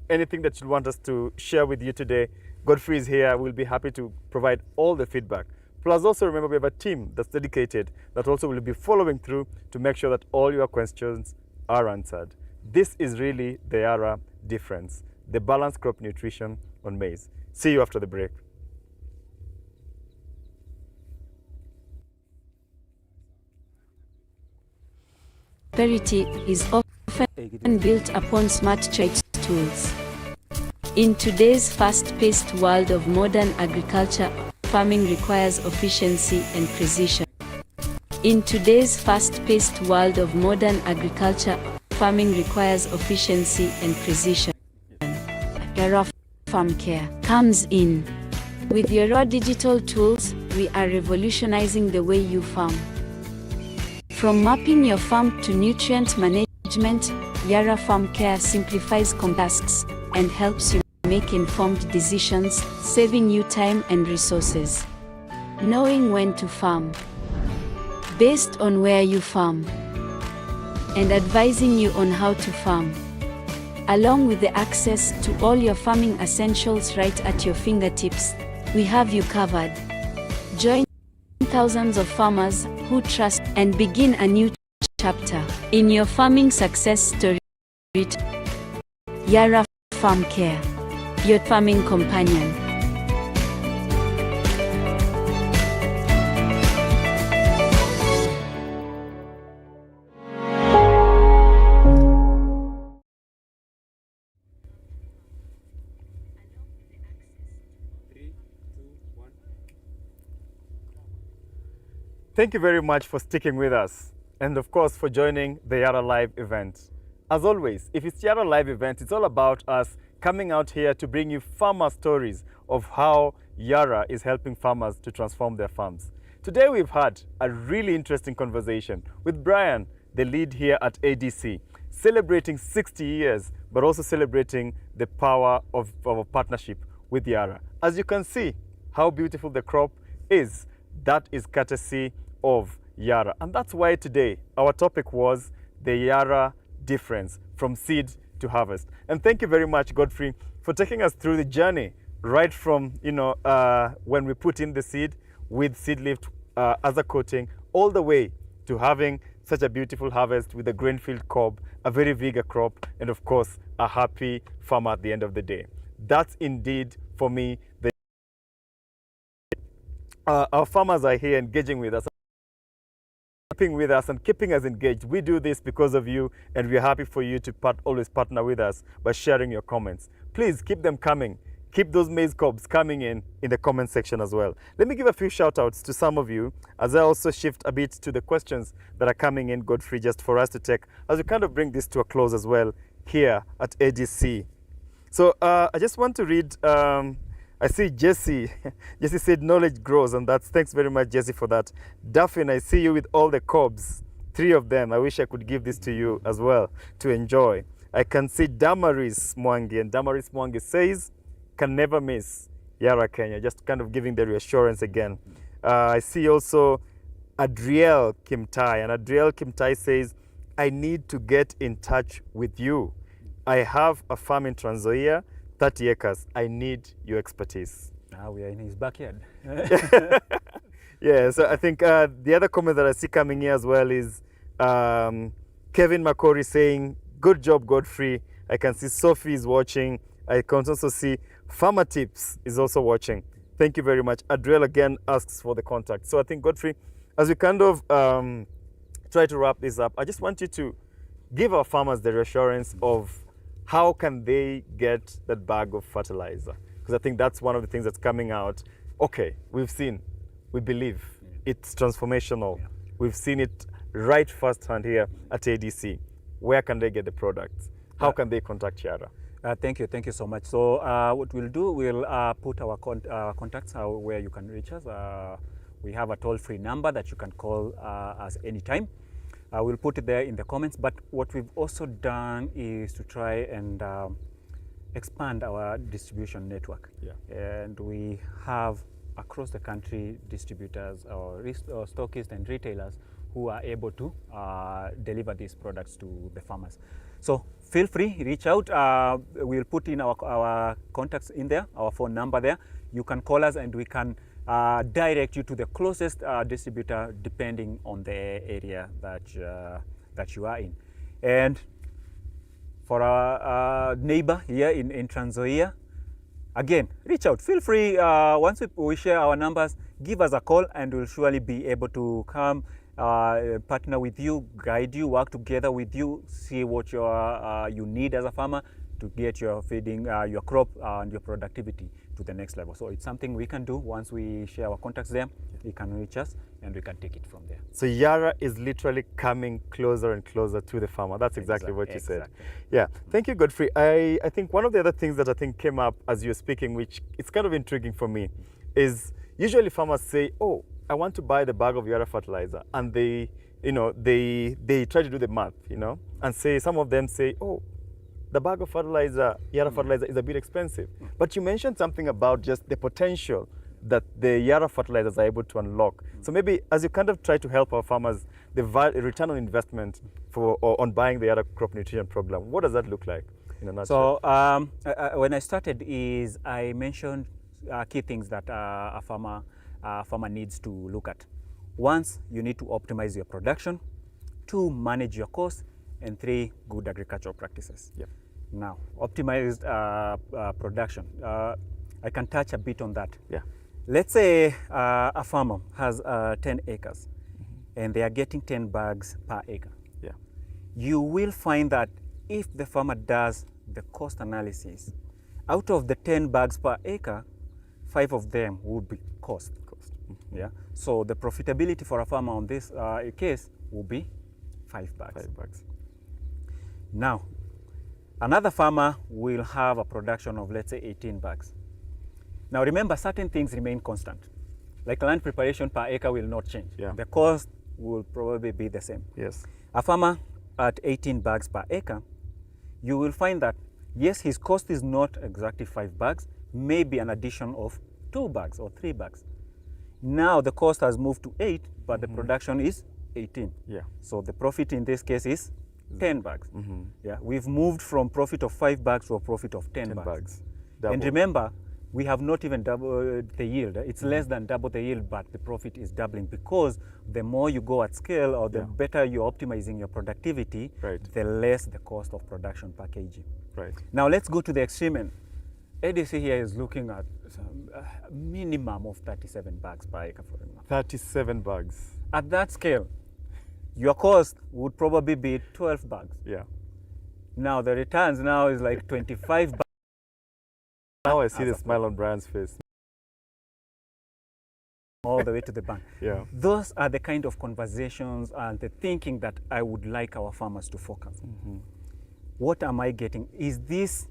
anything that you want us to share with you today. Godfrey is here. We'll be happy to provide all the feedback. Plus, also remember, we have a team that's dedicated that also will be following through to make sure that all your questions are answered. This is really the Yara difference, the balanced crop nutrition on maize. See you after the break. Prosperity is often built upon smart trade tools. In today's fast-paced world of modern agriculture, farming requires efficiency and precision. In today's fast-paced world of modern agriculture, farming requires efficiency and precision. Yara Farm Care comes in. With Yara digital tools, we are revolutionizing the way you farm. From mapping your farm to nutrient management, Yara Farm Care simplifies tasks and helps you make informed decisions, saving you time and resources. Knowing when to farm, based on where you farm, and advising you on how to farm, along with the access to all your farming essentials right at your fingertips. We have you covered. Join thousands of farmers who trust and begin a new chapter in your farming success story. Yara Farm Care, your farming companion. Thank you very much for sticking with us, and of course for joining the Yara Live event. As always, if it's Yara Live event, it's all about us coming out here to bring you farmer stories of how Yara is helping farmers to transform their farms. Today we've had a really interesting conversation with Brian, the lead here at ADC, celebrating 60 years, but also celebrating the power of our partnership with Yara. As you can see how beautiful the crop is, that is courtesy of Yara. And that's why today our topic was the Yara difference from seed to harvest. And thank you very much, Godfrey, for taking us through the journey right from when we put in the seed with seed lift as a coating, all the way to having such a beautiful harvest with a grain-filled cob, a very vigor crop, and of course a happy farmer at the end of the day. That's indeed, for me, the our farmers are here engaging with us, keeping with us and keeping us engaged. We do this because of you, and we're happy for you to always partner with us by sharing your comments. Please keep them coming. Keep those maize cobs coming in the comment section as well. Let me give a few shout outs to some of you as I also shift a bit to the questions that are coming in, Godfrey, just for us to take as we kind of bring this to a close as well here at ADC. So I just want to read, I see Jesse. Jesse said knowledge grows, and thanks very much, Jesse, for that. Daphne, I see you with all the cobs, 3 of them. I wish I could give this to you as well to enjoy. I can see Damaris Mwangi, and Damaris Mwangi says, can never miss Yara Kenya, just kind of giving the reassurance again. I see also Adriel Kimtai, and Adriel Kimtai says, I need to get in touch with you. I have a farm in Trans Nzoia, 30 acres. I need your expertise. Now we are in his backyard. Yeah, so I think the other comment that I see coming here as well is Kevin Makori saying, good job, Godfrey. I can see Sophie is watching. I can also see Farmer Tips is also watching. Thank you very much. Adriel again asks for the contact. So I think, Godfrey, as we kind of try to wrap this up, I just want you to give our farmers the reassurance of how can they get that bag of fertilizer? Because I think that's one of the things that's coming out. Okay, we've seen, we believe it's transformational. Yeah. We've seen it right firsthand here at ADC. Where can they get the products? How can they contact Yara? Thank you so much. So what we'll do, we'll put our contacts where you can reach us. We have a toll-free number that you can call us anytime. We'll put it there in the comments, but what we've also done is to try and expand our distribution network. Yeah. And we have across the country distributors or stockists and retailers who are able to deliver these products to the farmers. So feel free, reach out. We'll put in our contacts in there, our phone number there. You can call us and we can direct you to the closest distributor depending on the area that you are in. And for our neighbor here in Trans Nzoia, again, reach out. Feel free, once we share our numbers, give us a call and we'll surely be able to come partner with you, guide you, work together with you, see what you need as a farmer to get your feeding, your crop and your productivity to the next level. So it's something we can do. Once we share our contacts there, you can reach us and we can take it from there. So Yara is literally coming closer and closer to the farmer. That's exactly what you said. Yeah, thank you, Godfrey. I think one of the other things that I think came up as you were speaking, which it's kind of intriguing for me, is usually farmers say, oh, I want to buy the bag of Yara fertilizer, and they try to do the math, and say, some of them say, oh, the bag of fertilizer, Yara fertilizer, is a bit expensive. But you mentioned something about just the potential that the Yara fertilizers are able to unlock. So maybe as you kind of try to help our farmers, the return on investment on buying the Yara crop nutrition program, what does that look like in a nutshell? So when I started, I mentioned key things that a farmer needs to look at. Once, you need to optimize your production. 2, manage your cost. And 3, good agricultural practices. Yep. Now, optimized production. I can touch a bit on that. Yeah. Let's say a farmer has 10 acres and they are getting 10 bags per acre. Yeah. You will find that if the farmer does the cost analysis, out of the 10 bags per acre, 5 of them would be cost. Yeah. So the profitability for a farmer on this case will be 5 bags. 5 bags. Now, another farmer will have a production of, let's say, 18 bags. Now remember, certain things remain constant. Like land preparation per acre will not change. Yeah. The cost will probably be the same. Yes. A farmer at 18 bags per acre, you will find that, yes, his cost is not exactly 5 bags, maybe an addition of 2 bags or 3 bags. Now the cost has moved to 8, but the production is 18. Yeah. So the profit in this case is 10 bags. Yeah, we've moved from profit of 5 bags to a profit of 10 bags. Double. And remember, we have not even doubled the yield. It's less than double the yield, but the profit is doubling, because the more you go at scale, or the better you're optimizing your productivity, the less the cost of production per kg. Right. Now let's go to the extreme end. ADC here is looking at a minimum of 37 bags per acre, for example. 37 bags. At that scale, your cost would probably be 12 bags. Yeah. Now the returns now is like 25 bags. Now I see the smile on Brian's face. All the way to the bank. Yeah. Those are the kind of conversations and the thinking that I would like our farmers to focus. What am I getting? Is this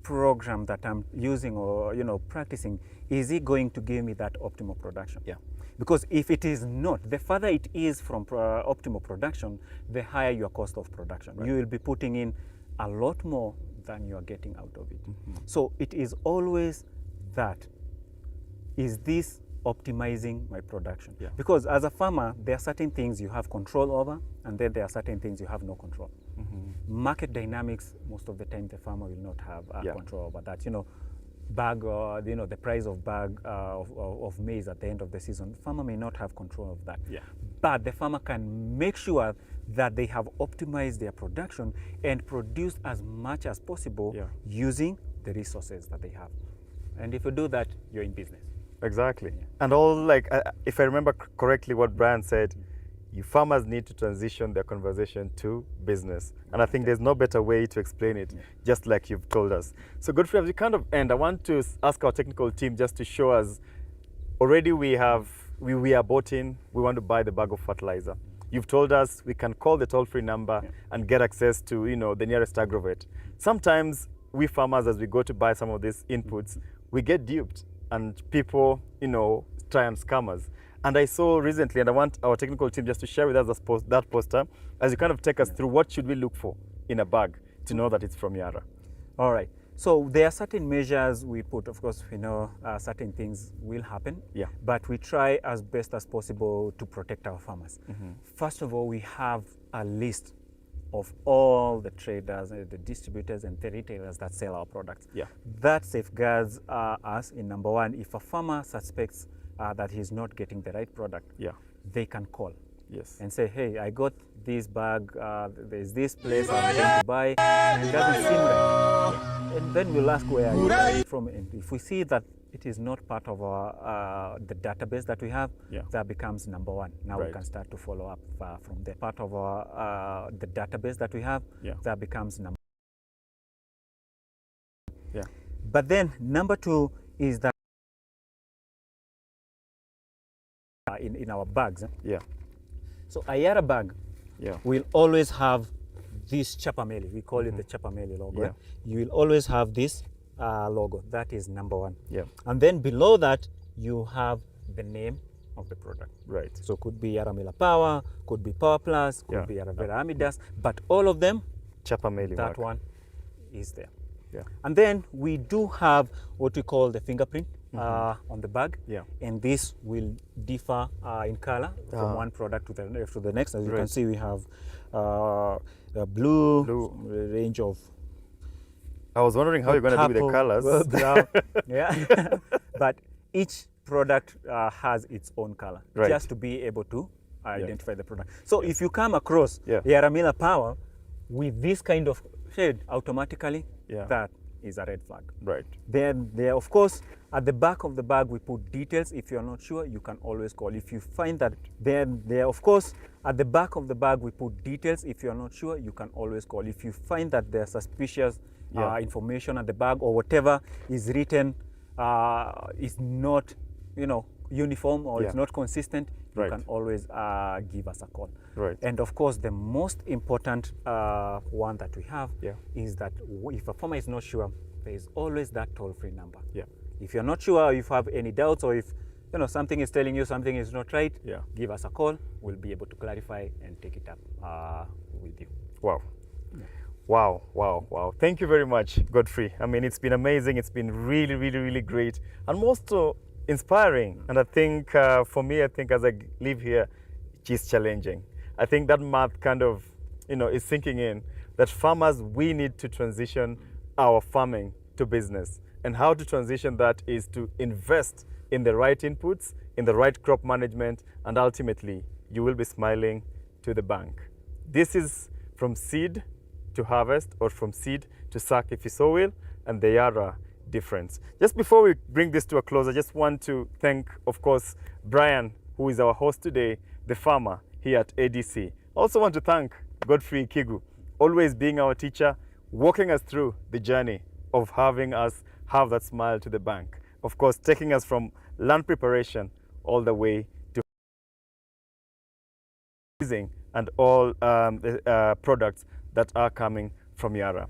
program that I'm using or practicing, is it going to give me that optimal production? Yeah. Because if it is not, the further it is from optimal production, the higher your cost of production. You will be putting in a lot more than you are getting out of it. So it is always that, is this optimizing my production? Yeah. Because as a farmer, there are certain things you have control over, and then there are certain things you have no control. Market dynamics, most of the time the farmer will not have control over that. Bag, the price of bag of maize at the end of the season, the farmer may not have control of that. Yeah. But the farmer can make sure that they have optimized their production and produced as much as possible using the resources that they have. And if you do that, you're in business. Exactly. And all, if I remember correctly what Brian said, you farmers need to transition their conversation to business. And I think there's no better way to explain it, just like you've told us. So Godfrey, as we kind of end, I want to ask our technical team just to show us, already we are bought in, we want to buy the bag of fertilizer. You've told us we can call the toll-free number and get access to the nearest agrovet. Sometimes we farmers, as we go to buy some of these inputs, we get duped and people try and scam us. And I saw recently, and I want our technical team just to share with us that poster, as you kind of take us through what should we look for in a bag to know that it's from Yara. All right. So there are certain measures we put. Of course, we know certain things will happen, but we try as best as possible to protect our farmers. First of all, we have a list of all the traders, the distributors and the retailers that sell our products. That safeguards us in number one. If a farmer suspects that he's not getting the right product, they can call and say, hey, I got this bag, there's this place I'm going to buy, and it doesn't seem right. And then we'll ask where are you buying it from. And if we see that it is not part of our, the database that we have, that becomes number one. Now we can start to follow up from there. Part of our, the database that we have, that becomes number one. But then number two is that in our bags. So a Yara bag will always have this chapameli. We call it the chapameli logo. You will always have this logo. That is number one. And then below that, you have the name of the product. So could be Yara Miller Power, could be Power Plus, could be Yara Vera Amidas, but all of them, chapameli that one is there. And then we do have what we call the fingerprint on the bag, and this will differ in color from one product to the next. As you can see, we have a blue range of. I was wondering how you're going to do with the colors. Brown, but each product has its own color, Right. just to be able to identify the product. So if you come across Yeah. Yara Miller Power with this kind of shade, automatically Yeah. that is a red flag. Right. Then there, of course, at the back of the bag we put details. If you're not sure, you can always call. If you find that there, of course, at the back of the bag we put details. If you're not sure, you can always call. If you find that there's suspicious information at the bag, or whatever is written is not, uniform, or it's not consistent, you Right. can always give us a call. Right. And of course, the most important one that we have is that if a farmer is not sure, there is always that toll-free number. Yeah. If you're not sure, if you have any doubts, or if something is telling you something is not right, give us a call. We'll be able to clarify and take it up with you. Wow. Wow, wow, wow. Thank you very much, Godfrey. I mean, it's been amazing. It's been really, really, really great. And most inspiring. And I think for me, I think as I live here, it's challenging. I think that math kind of, is sinking in, that farmers, we need to transition our farming to business. And how to transition that is to invest in the right inputs, in the right crop management, and ultimately, you will be smiling to the bank. This is from seed to harvest, or from seed to sack, if you so will, and the Yara difference. Just before we bring this to a close, I just want to thank, of course, Brian, who is our host today, the farmer here at ADC. Also want to thank Godfrey Kigu, always being our teacher, walking us through the journey of having us have that smile to the bank. Of course, taking us from land preparation all the way to using and all the products that are coming from Yara.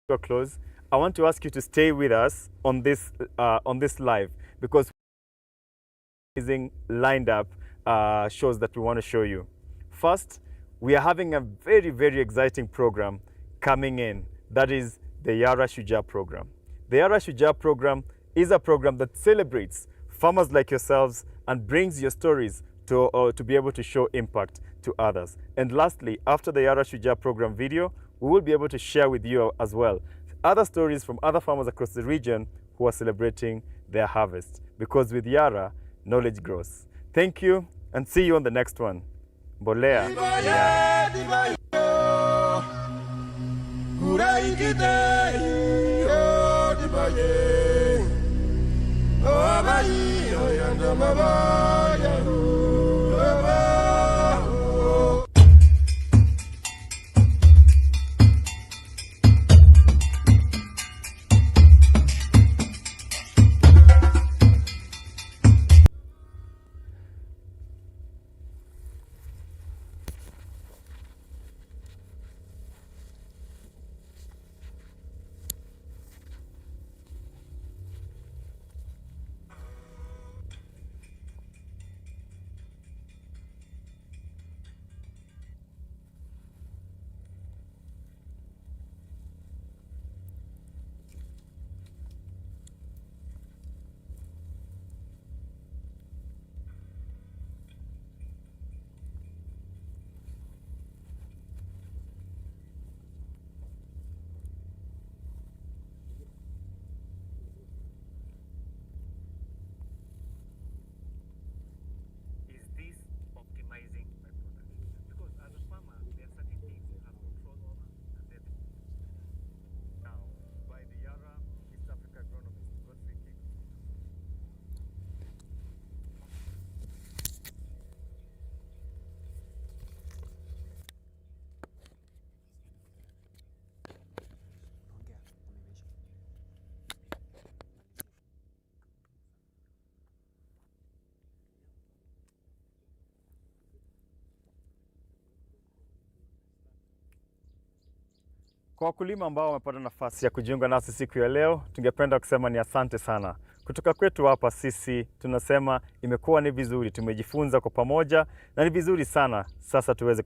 To close, I want to ask you to stay with us on this live, because amazing lined up shows that we want to show you. First, we are having a very, very exciting program coming in. That is the Yara Shujaa program. The Yara Shujaa program is a program that celebrates farmers like yourselves and brings your stories to be able to show impact to others. And lastly, after the Yara Shujaa program video, we will be able to share with you as well other stories from other farmers across the region who are celebrating their harvest. Because with Yara, knowledge grows. Thank you, and see you on the next one. Mbolea. Kwa wakulima ambao wamepata nafasi ya kujiunga nasi siku ya leo, tungependa kusema ni asante sana. Kutoka kwetu hapa sisi tunasema imekuwa ni vizuri, tumejifunza kwa pamoja na ni vizuri sana sasa tuweze